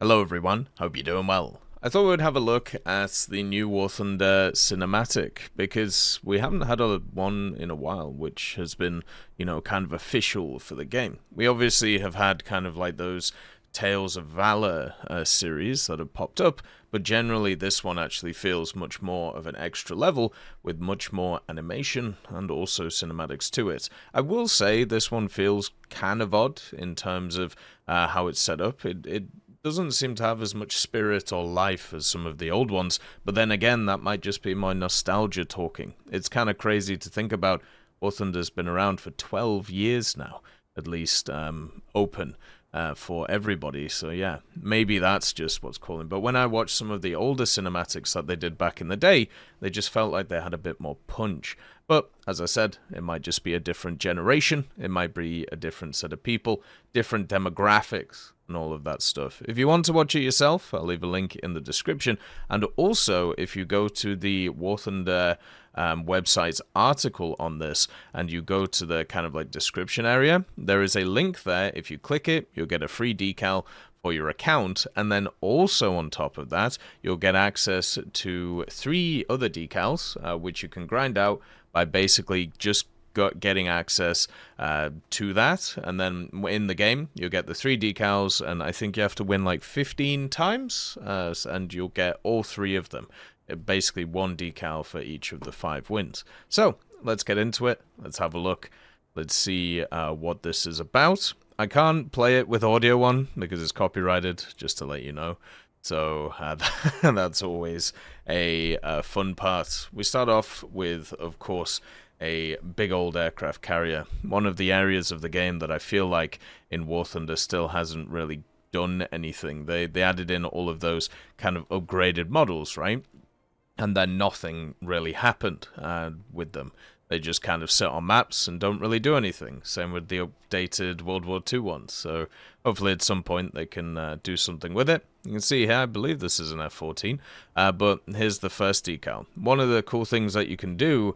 Hello everyone, hope you're doing well. I thought we'd have a look at the new War Thunder cinematic, because we haven't had one in a while, which has been, kind of official for the game. We obviously have had kind of like those Tales of Valor series that have popped up, but generally this one actually feels much more of an extra level with much more animation and also cinematics to it. I will say this one feels kind of odd in terms of how it's set up. It doesn't seem to have as much spirit or life as some of the old ones, but then again, that might just be my nostalgia talking. It's kind of crazy to think about. War Thunder's been around for 12 years now, at least open for everybody, so yeah, maybe that's just what's calling. But when I watched some of the older cinematics that they did back in the day, they just felt like they had a bit more punch. But as I said, it might just be a different generation, it might be a different set of people, different demographics, and all of that stuff. If you want to watch it yourself, I'll leave a link in the description. And also, if you go to the War Thunder website's article on this, and you go to the kind of like description area, there is a link there. If you click it, you'll get a free decal for your account, and then also on top of that, you'll get access to 3 other decals, which you can grind out by basically just getting access to that, and then in the game you'll get the 3 decals, and I think you have to win like 15 times, and you'll get all 3 of them. Basically 1 decal for each of the 5 wins. So let's get into it. Let's have a look. Let's see what this is about. I can't play it with audio on because it's copyrighted, just to let you know. So that's always a fun part. We start off with, of course, a big old aircraft carrier. One of the areas of the game that I feel like in War Thunder still hasn't really done anything. They added in all of those kind of upgraded models, right? And then nothing really happened with them. They just kind of sit on maps and don't really do anything. Same with the updated World War II ones. So hopefully at some point they can do something with it. You can see here, I believe this is an F-14, but here's the first decal. One of the cool things that you can do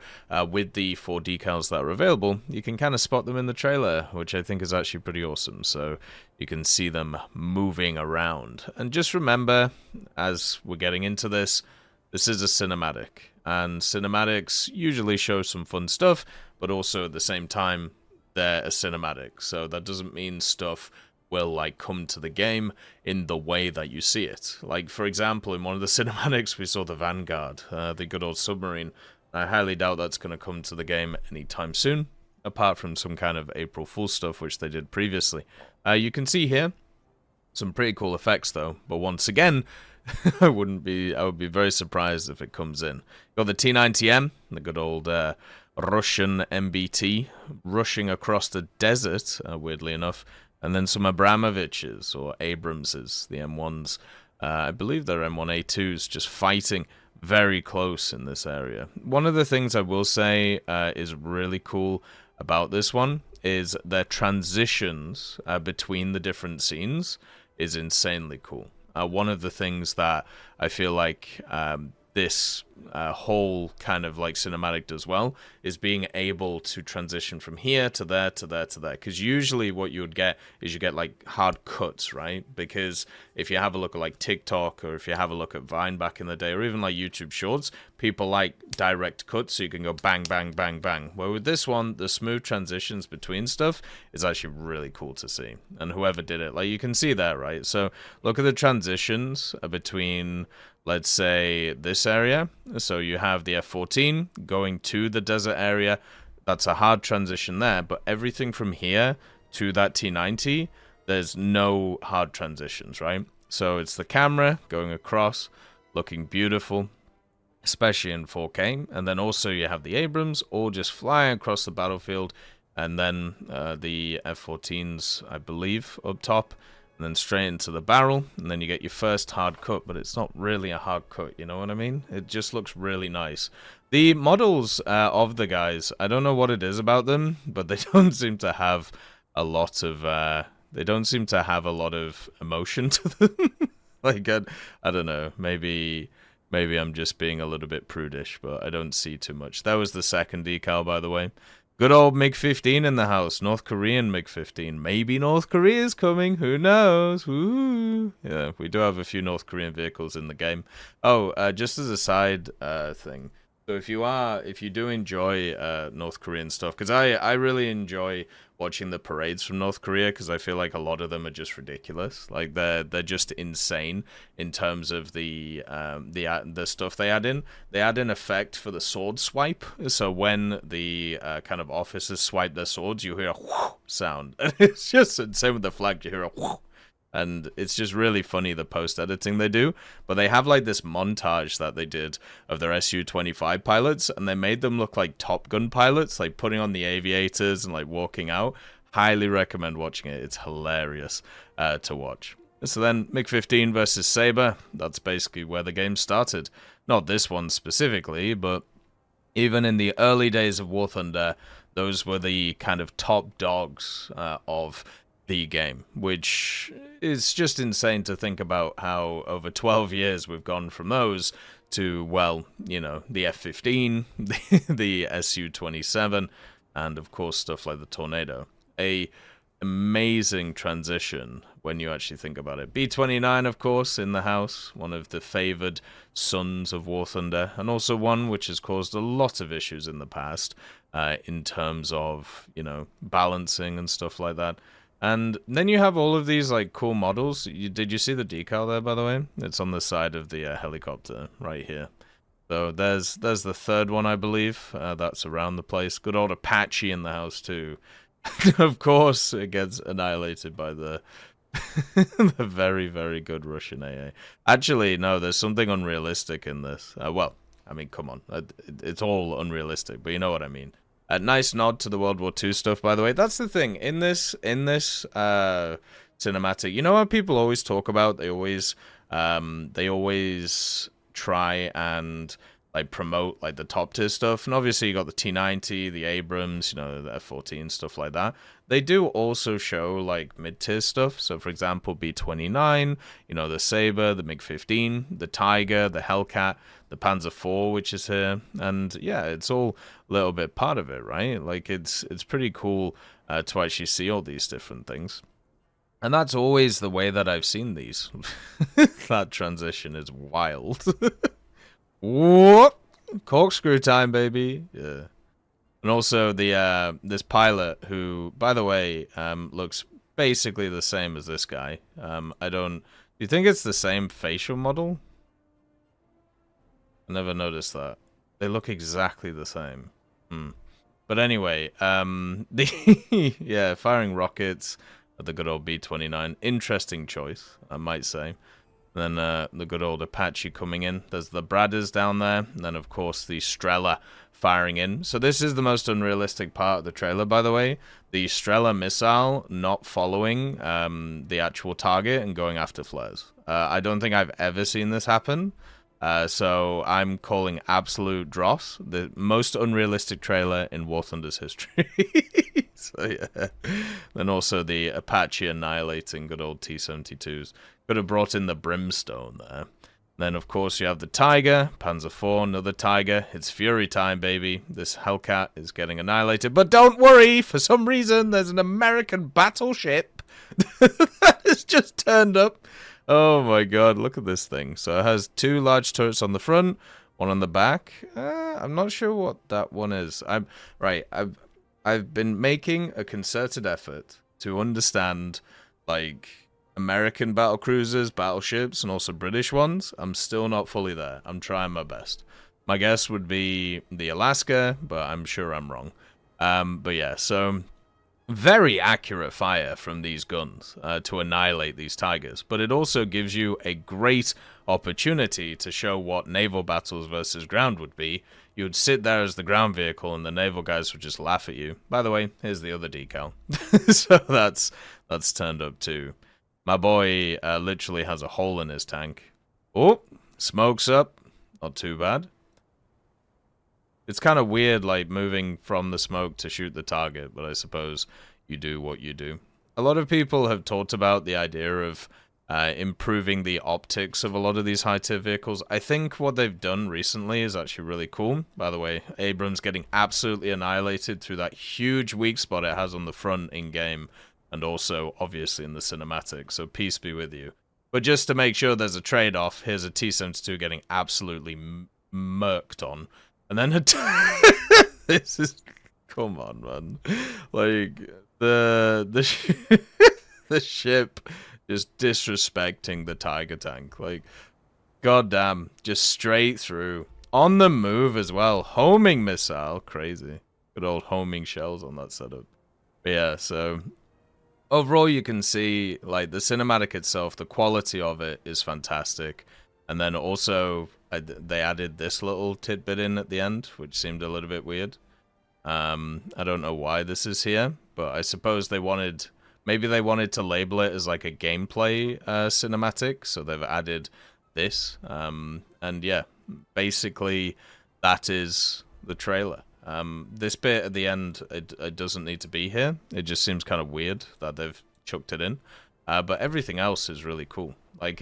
with the 4 decals that are available, you can kind of spot them in the trailer, which I think is actually pretty awesome. So you can see them moving around. And just remember, as we're getting into this is a cinematic, and cinematics usually show some fun stuff, but also at the same time, they're a cinematic, so that doesn't mean stuff will like come to the game in the way that you see it. Like, for example, in one of the cinematics, we saw the Vanguard, the good old submarine. I highly doubt that's going to come to the game anytime soon, apart from some kind of April Fool stuff, which they did previously. You can see here some pretty cool effects, though, but once again, I would be very surprised if it comes in. Got the T-90M, the good old Russian MBT, rushing across the desert, weirdly enough, and then some Abramoviches, or Abramses, the M1s. I believe they're M1A2s, just fighting very close in this area. One of the things I will say is really cool about this one is their transitions between the different scenes is insanely cool. One of the things that I feel like this whole kind of like cinematic does well is being able to transition from here to there to there to there, because usually what you would get is you get like hard cuts, right? Because if you have a look at like TikTok, or if you have a look at Vine back in the day, or even like YouTube Shorts, people like direct cuts, so you can go bang bang bang bang. Where with this one, the smooth transitions between stuff is actually really cool to see, and whoever did it, like, you can see that, right? So look at the transitions between, let's say, this area. So you have the F-14 going to the desert area. That's a hard transition there. But everything from here to that T-90, there's no hard transitions, right? So it's the camera going across, looking beautiful, especially in 4K. And then also you have the Abrams all just flying across the battlefield. And then the F-14s, I believe, up top. And then straight into the barrel, and then you get your first hard cut, but it's not really a hard cut, you know what I mean? It just looks really nice. The models of the guys, I don't know what it is about them, but they don't seem to have a lot of emotion to them. Like, I don't know, maybe I'm just being a little bit prudish, but I don't see too much. That was the second decal, by the way. Good old MiG-15 in the house. North Korean MiG-15. Maybe North Korea's coming. Who knows? Ooh. Yeah, we do have a few North Korean vehicles in the game. Oh, just as a side thing. So if you do enjoy North Korean stuff, because I really enjoy watching the parades from North Korea, because I feel like a lot of them are just ridiculous. Like they're just insane in terms of the stuff they add in. They add in effect for the sword swipe. So when the kind of officers swipe their swords, you hear a whoosh sound. And it's just same with the flag. You hear a whoosh. And it's just really funny, the post-editing they do. But they have like this montage that they did of their Su-25 pilots, and they made them look like Top Gun pilots, like putting on the aviators and like walking out. Highly recommend watching it. It's hilarious to watch. So then, MiG-15 versus Sabre, that's basically where the game started. Not this one specifically, but even in the early days of War Thunder, those were the kind of top dogs of the game, which is just insane to think about how over 12 years we've gone from those to, well, you know, the F-15, the Su-27, and of course stuff like the Tornado. A amazing transition when you actually think about it. B-29, of course, in the house, one of the favored sons of War Thunder, and also one which has caused a lot of issues in the past in terms of, you know, balancing and stuff like that. And then you have all of these like cool models. Did you see the decal there, by the way? It's on the side of the helicopter right here. So there's the third one, I believe. That's around the place. Good old Apache in the house too. Of course, it gets annihilated by the the very, very good Russian AA. Actually, no, there's something unrealistic in this. Well, I mean, come on. It's all unrealistic, but you know what I mean. A nice nod to the World War II stuff, by the way. That's the thing in this cinematic. You know how people always talk about? They always try and like promote like the top tier stuff, and obviously you got the T-90, the Abrams, you know, the F-14, stuff like that. They do also show like mid-tier stuff. So for example, B-29, you know, the Sabre, the MiG-15, the Tiger, the Hellcat, the Panzer IV, which is here, and yeah, it's all a little bit part of it, right? Like it's pretty cool to actually see all these different things. And that's always the way that I've seen these. That transition is wild. What? Corkscrew time, baby. Yeah. And also the this pilot who, by the way, looks basically the same as this guy. Do you think it's the same facial model? I never noticed that. They look exactly the same. But anyway, yeah, firing rockets at the good old B-29. Interesting choice, I might say. Then the good old Apache coming in. There's the Bradders down there. And then, of course, the Strela firing in. So this is the most unrealistic part of the trailer, by the way. The Strela missile not following the actual target and going after flares. I don't think I've ever seen this happen. So I'm calling absolute dross. The most unrealistic trailer in War Thunder's history. So yeah. Then also the Apache annihilating good old T-72s. Could have brought in the Brimstone there. Then, of course, you have the Tiger, Panzer IV, another Tiger. It's Fury time, baby. This Hellcat is getting annihilated. But don't worry, for some reason, there's an American battleship that has just turned up. Oh my god, look at this thing. So it has two large turrets on the front, one on the back. I'm not sure what that one is. I've been making a concerted effort to understand, like, American battle cruisers, battleships, and also British ones. I'm still not fully there. I'm trying my best. My guess would be the Alaska, but I'm sure I'm wrong. But yeah, so very accurate fire from these guns to annihilate these Tigers. But it also gives you a great opportunity to show what naval battles versus ground would be. You would sit there as the ground vehicle, and the naval guys would just laugh at you. By the way, here's the other decal. So that's turned up too. My boy literally has a hole in his tank. Oh, smoke's up. Not too bad. It's kind of weird, like, moving from the smoke to shoot the target, but I suppose you do what you do. A lot of people have talked about the idea of improving the optics of a lot of these high-tier vehicles. I think what they've done recently is actually really cool. By the way, Abrams getting absolutely annihilated through that huge weak spot it has on the front in-game, and also, obviously, in the cinematic, so peace be with you. But just to make sure there's a trade-off, here's a T-72 getting absolutely murked on. And then this is... Come on, man. Like, the ship... just disrespecting the Tiger tank. Like, goddamn, just straight through. On the move as well. Homing missile. Crazy. Good old homing shells on that setup. But yeah, so... overall, you can see, like, the cinematic itself, the quality of it is fantastic. And then also, they added this little tidbit in at the end, which seemed a little bit weird. I don't know why this is here, but I suppose they wanted... maybe they wanted to label it as like a gameplay cinematic, so they've added this. And yeah, basically that is the trailer. This bit at the end, it doesn't need to be here. It just seems kind of weird that they've chucked it in. But everything else is really cool. Like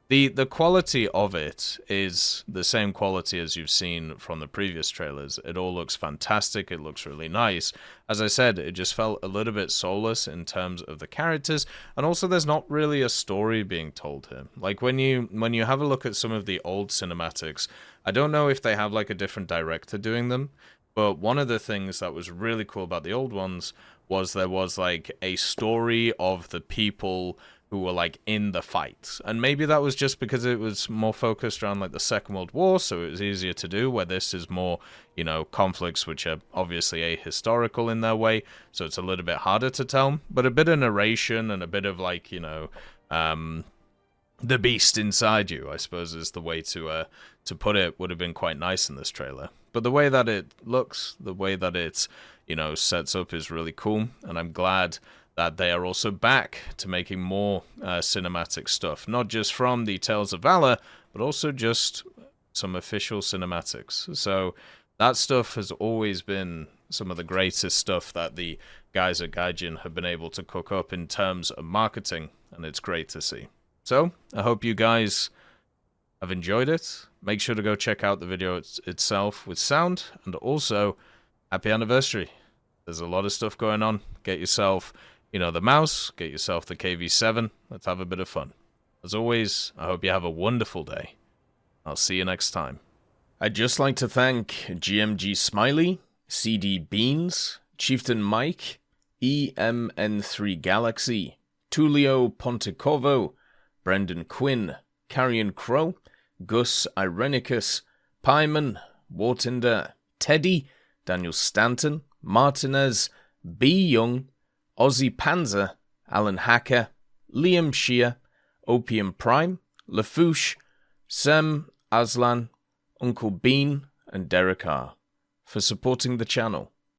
the quality of it is the same quality as you've seen from the previous trailers. It all looks fantastic. It looks really nice. As I said, it just felt a little bit soulless in terms of the characters, and also there's not really a story being told here. Like when you have a look at some of the old cinematics, I don't know if they have like a different director doing them, but one of the things that was really cool about the old ones was there was like a story of the people who were like in the fight. And maybe that was just because it was more focused around like the Second World War, so it was easier to do, where this is more, you know, conflicts which are obviously ahistorical in their way, so it's a little bit harder to tell. But a bit of narration and a bit of like, you know, the beast inside you, I suppose is the way to put it, would have been quite nice in this trailer. But the way that it looks, the way that it's, you know, sets up is really cool, and I'm glad that they are also back to making more cinematic stuff, not just from the Tales of Valor, but also just some official cinematics. So that stuff has always been some of the greatest stuff that the guys at Gaijin have been able to cook up in terms of marketing, and it's great to see. So I hope you guys have enjoyed it. Make sure to go check out the video itself with sound, and also happy anniversary. There's a lot of stuff going on. Get yourself, you know, the mouse, get yourself the KV7. Let's have a bit of fun. As always, I hope you have a wonderful day. I'll see you next time. I'd just like to thank GMG Smiley, CD Beans, Chieftain Mike, EMN3 Galaxy, Tulio Pontecorvo, Brendan Quinn, Carrion Crow, Gus Irenicus, Pyman, Wartinder, Teddy, Daniel Stanton, Martinez, B. Young, Ozzy Panzer, Alan Hacker, Liam Shear, Opium Prime, Lafouche, Sem, Aslan, Uncle Bean, and Derek R. for supporting the channel.